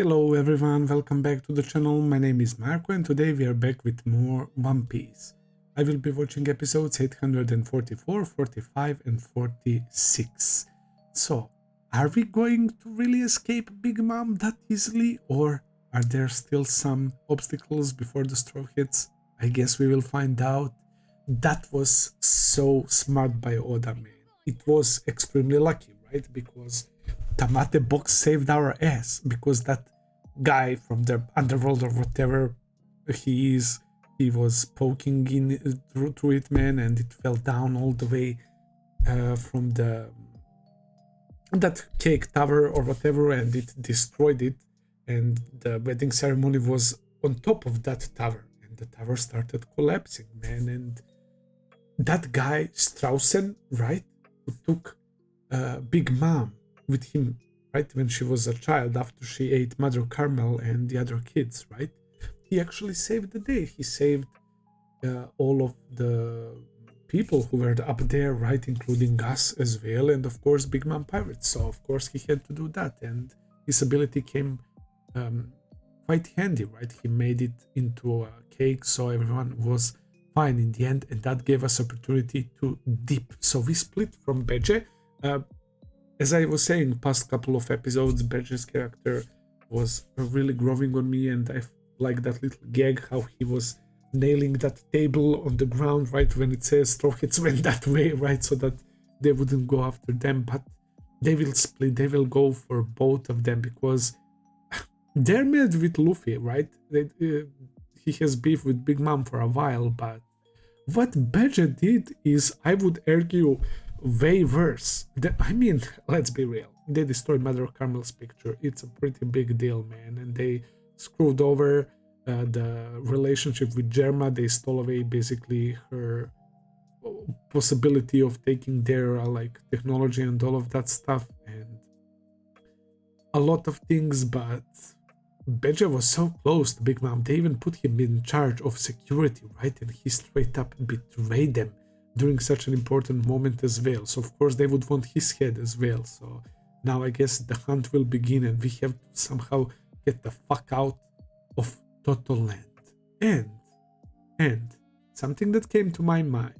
Hello everyone, welcome back to the channel. My name is Marco and today we are back with more One Piece. I will be watching episodes 844, 45 and 46. So, are we going to really escape Big Mom that easily, or are there still some obstacles before the straw hits? I guess we will find out. That was so smart by Oda, man. It was extremely lucky, right? Because Tamate box saved our ass, because that guy from the underworld or whatever he is, he was poking in through it, man, and it fell down all the way from that cake tower or whatever, and it destroyed it, and the wedding ceremony was on top of that tower, and the tower started collapsing, man. And that guy Straussen, right, who took Big Mom with him, right, when she was a child after she ate Mother Carmel and the other kids, right, he actually saved the day. He saved all of the people who were up there, right, including us as well, and of course Big Mom Pirates. So of course he had to do that, and his ability came quite handy, right? He made it into a cake, so everyone was fine in the end, and that gave us opportunity to dip. So we split from Beje. As I was saying, past couple of episodes, Beje's character was really growing on me, and I like that little gag how he was nailing that table on the ground, right, when it says straw hits went that way, right, so that they wouldn't go after them. But they will split, they will go for both of them, because they're mad with Luffy, right? He has beef with Big Mom for a while, but what Beje did is, I would argue, way worse. I mean, let's be real. They destroyed Mother Carmel's picture. It's a pretty big deal, man. And they screwed over the relationship with Germa. They stole away basically her possibility of taking their like technology and all of that stuff, and a lot of things. But Beja was so close to Big Mom. They even put him in charge of security, right? And he straight up betrayed them during such an important moment as well. So of course they would want his head as well. So now I guess the hunt will begin, and we have to somehow get the fuck out of Total Land. And something that came to my mind,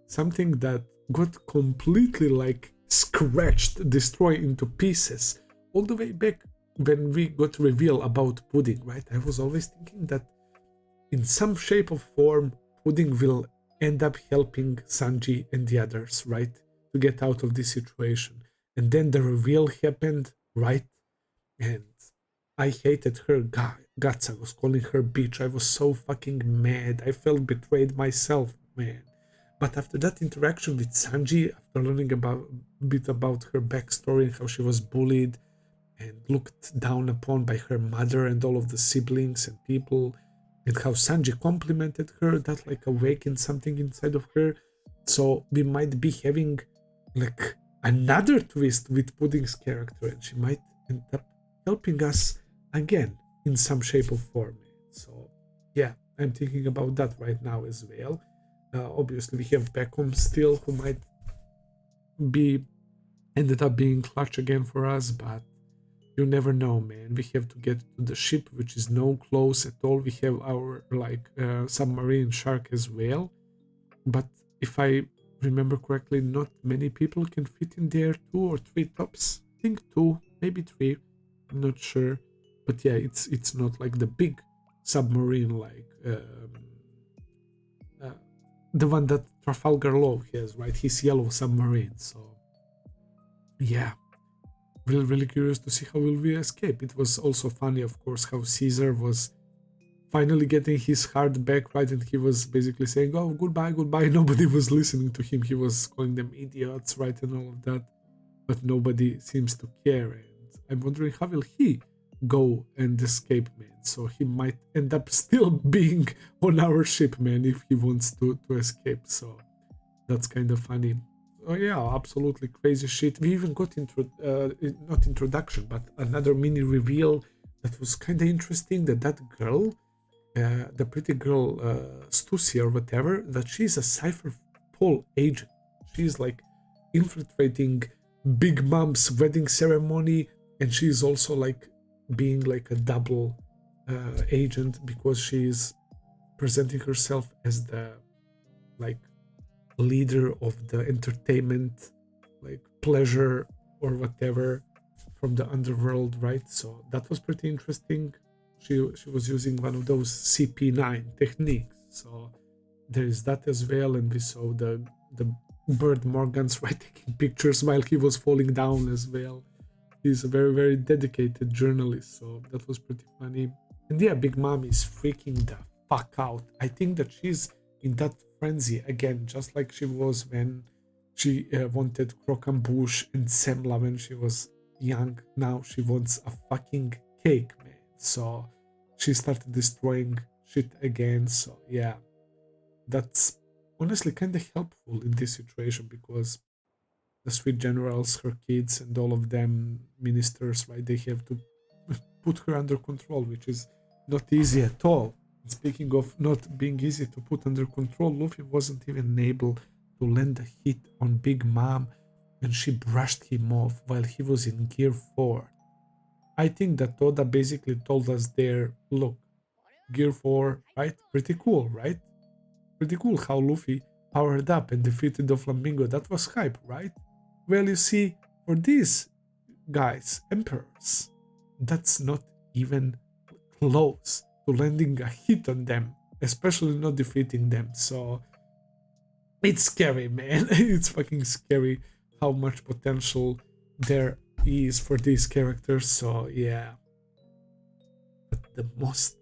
something that got completely like scratched, destroyed into pieces, all the way back when we got reveal about Pudding, right? I was always thinking that in some shape or form Pudding will end up helping Sanji and the others, right, to get out of this situation. And then the reveal happened, right? And I hated her guts. I was calling her bitch. I was so fucking mad. I felt betrayed myself, man. But after that interaction with Sanji, after learning a bit about her backstory and how she was bullied and looked down upon by her mother and all of the siblings and people, and how Sanji complimented her, that like awakened something inside of her. So we might be having like another twist with Pudding's character, and she might end up helping us again in some shape or form. So yeah, I'm thinking about that right now as well. Obviously we have Beckham still, who might be ended up being clutch again for us, but you never know, man. We have to get to the ship, which is no close at all. We have our like submarine shark as well, but if I remember correctly, not many people can fit in there. 2 or 3 tops. I think 2, maybe 3. I'm not sure, but yeah, it's not like the big submarine like the one that Trafalgar Law has, right? His yellow submarine. So yeah, really curious to see how will we escape. It was also funny, of course, how Caesar was finally getting his heart back, right? And he was basically saying, oh, goodbye. Nobody was listening to him. He was calling them idiots, right? And all of that. But nobody seems to care. And I'm wondering, how will he go and escape, man? So he might end up still being on our ship, man, if he wants to escape. So that's kind of funny. Oh yeah, absolutely crazy shit. We even got not introduction, but another mini reveal that was kind of interesting, that girl, the pretty girl, Stussy or whatever, that she's a Cypher Pole agent. She's like infiltrating Big Mom's wedding ceremony, and she's also like being like a double agent because she's presenting herself as the like leader of the entertainment, like pleasure or whatever from the underworld, right? So that was pretty interesting. She was using one of those CP9 techniques, so there is that as well. And we saw the bird Morgans right taking pictures while he was falling down as well. He's a very, very dedicated journalist, so that was pretty funny. And yeah, Big Mom is freaking the fuck out. I think that she's in that frenzy again, just like she was when she wanted croquembouche and semla when she was young. Now she wants a fucking cake, man. So she started destroying shit again. So yeah, that's honestly kind of helpful in this situation because the sweet generals, her kids, and all of them ministers, right? They have to put her under control, which is not easy at all. Speaking of not being easy to put under control, Luffy wasn't even able to land a hit on Big Mom and she brushed him off while he was in Gear 4. I think that Oda basically told us there, look, Gear 4, right? Pretty cool, right? Pretty cool how Luffy powered up and defeated the Flamingo. That was hype, right? Well, you see, for these guys, emperors, that's not even close to landing a hit on them, especially not defeating them. So it's scary, man. It's fucking scary how much potential there is for these characters. So yeah, but the most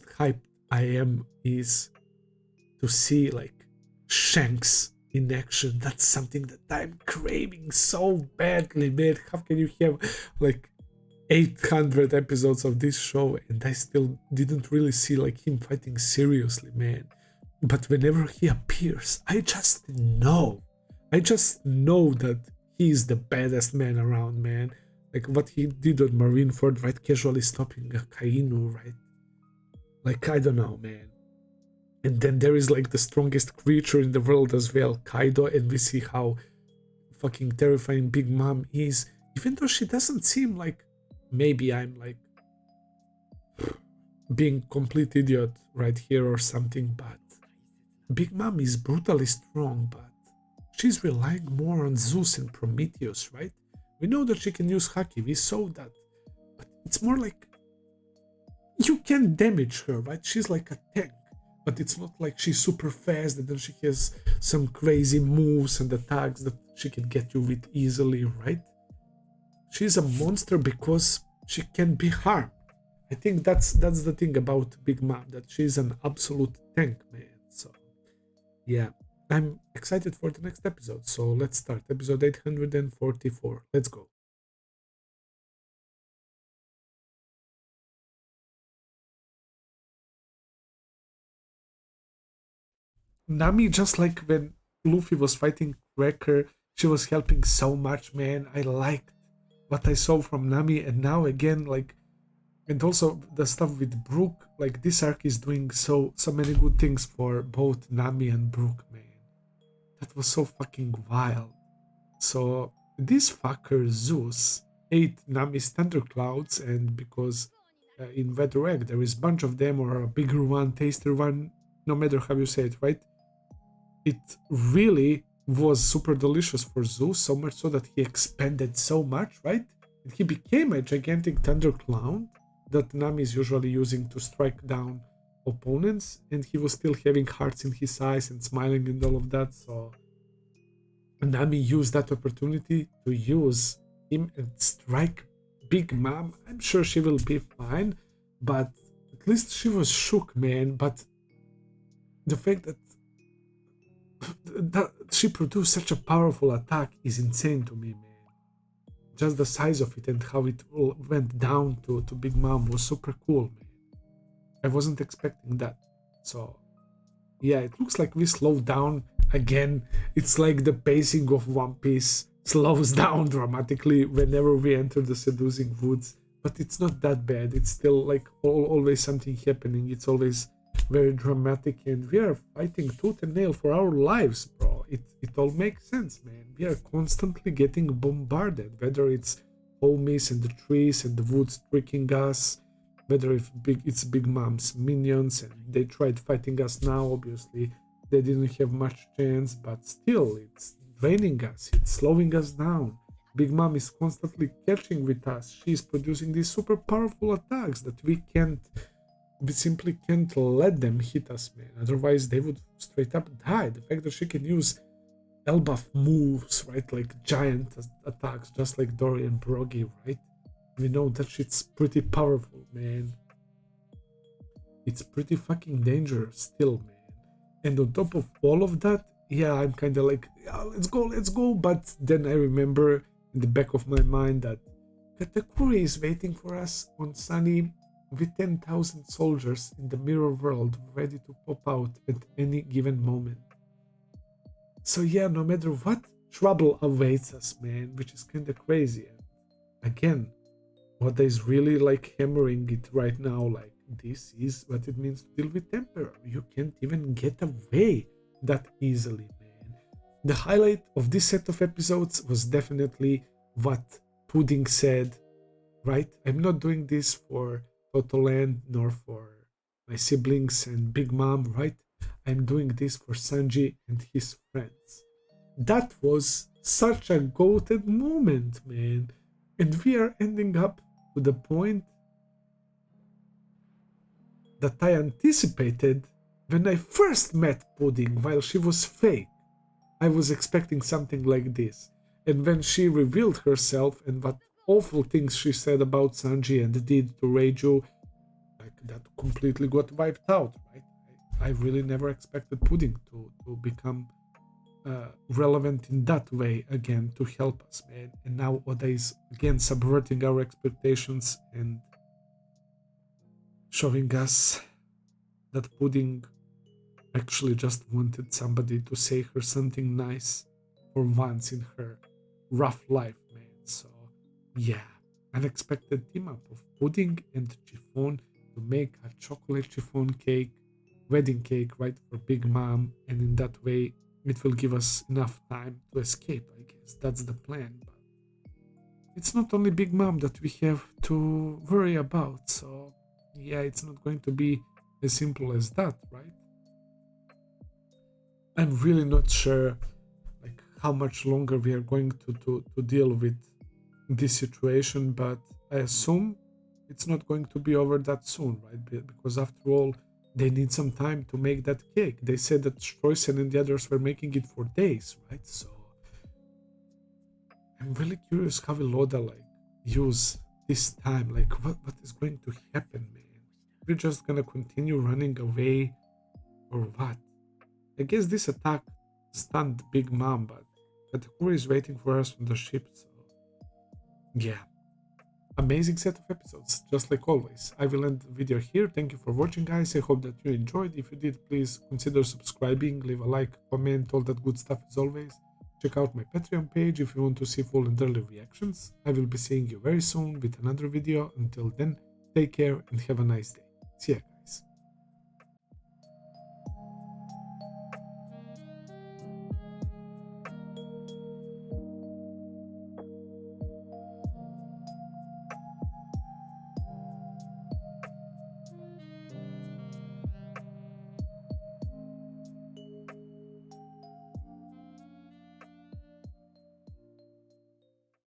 hyped I am is to see like Shanks in action. That's something that I'm craving so badly, man. How can you have like 800 episodes of this show and I still didn't really see like him fighting seriously, man? But whenever he appears, I just know that he is the baddest man around, man. Like what he did on Marineford, right? Casually stopping a Kainu, right? Like, I don't know, man. And then there is like the strongest creature in the world as well, Kaido, and we see how fucking terrifying Big Mom is. Even though she doesn't seem like, maybe I'm like being complete idiot right here or something, but Big Mom is brutally strong, but she's relying more on Zeus and Prometheus, right? We know that she can use Haki, we saw that, but it's more like you can damage her, right? She's like a tank, but it's not like she's super fast and then she has some crazy moves and attacks that she can get you with easily, right? She's a monster because she can be harmed. I think that's the thing about Big Mom, that she's an absolute tank, man. So yeah, I'm excited for the next episode. So let's start episode 844. Let's go. Nami, just like when Luffy was fighting Cracker, she was helping so much, man. I liked what I saw from Nami, and now again, like, and also the stuff with Brook, like this arc is doing so many good things for both Nami and Brook, man. That was so fucking wild. So this fucker Zeus ate Nami's thunderclouds, and because in Weather Egg there is a bunch of them, or a bigger one, tastier one, no matter how you say it, right? It really was super delicious for Zeus, so much so that he expanded so much, right? And he became a gigantic thundercloud that Nami is usually using to strike down opponents, and he was still having hearts in his eyes and smiling and all of that. So Nami used that opportunity to use him and strike Big Mom. I'm sure she will be fine, but at least she was shook, man. But the fact that she produced such a powerful attack is insane to me, man. Just the size of it and how it all went down to Big Mom was super cool, man. I wasn't expecting that. So yeah, it looks like we slowed down again. It's like the pacing of One Piece slows down dramatically whenever we enter the Seducing Woods, but it's not that bad. It's still like always something happening. It's always very dramatic, and we are fighting tooth and nail for our lives, bro. It all makes sense, man. We are constantly getting bombarded, whether it's homies and the trees and the woods tricking us, whether it's Big Mom's minions and they tried fighting us now. Obviously they didn't have much chance, but still it's draining us, it's slowing us down. Big Mom is constantly catching with us. She's producing these super powerful attacks that we simply can't let them hit us, man. Otherwise they would straight up die. The fact that she can use Elbaf moves, right, like giant attacks, just like Dory and Brogy, right? We know that shit's pretty powerful, man. It's pretty fucking dangerous still, man. And on top of all of that, yeah, I'm kind of like, yeah, let's go. But then I remember in the back of my mind that Katakuri is waiting for us on Sunny with 10,000 soldiers in the mirror world ready to pop out at any given moment. So yeah, no matter what, trouble awaits us, man, which is kind of crazy. And again, Oda is really like hammering it right now, like this is what it means to deal with Emperor. You can't even get away that easily, man. The highlight of this set of episodes was definitely what Pudding said, right? I'm not doing this for Totoland nor for my siblings and Big Mom, right? I'm doing this for Sanji and his friends. That was such a goated moment, man. And we are ending up to the point that I anticipated when I first met Pudding while she was fake. I was expecting something like this. And when she revealed herself and what awful things she said about Sanji and did to Reiju, like that completely got wiped out, right? I really never expected Pudding to become relevant in that way again to help us, man. And now Oda is again subverting our expectations and showing us that Pudding actually just wanted somebody to say her something nice for once in her rough life, man. So yeah, unexpected team up of Pudding and Chiffon to make a chocolate chiffon cake, wedding cake, right, for Big Mom, and in that way it will give us enough time to escape, I guess. That's the plan. But it's not only Big Mom that we have to worry about, so yeah, it's not going to be as simple as that, right? I'm really not sure like how much longer we are going to deal with this situation, but I assume it's not going to be over that soon, right? Because after all, they need some time to make that cake. They said that Stroysen and the others were making it for days, right? So I'm really curious how will Oda like use this time. Like what is going to happen, man? We're just gonna continue running away or what? I guess this attack stunned Big Mom, but Katakuri is waiting for us on the ship, so yeah. Amazing set of episodes, just like always. I will end the video here. Thank you for watching, guys. I hope that you enjoyed. If you did, please consider subscribing, leave a like, comment, all that good stuff as always. Check out my Patreon page if you want to see full and early reactions. I will be seeing you very soon with another video. Until then, take care and have a nice day. See ya.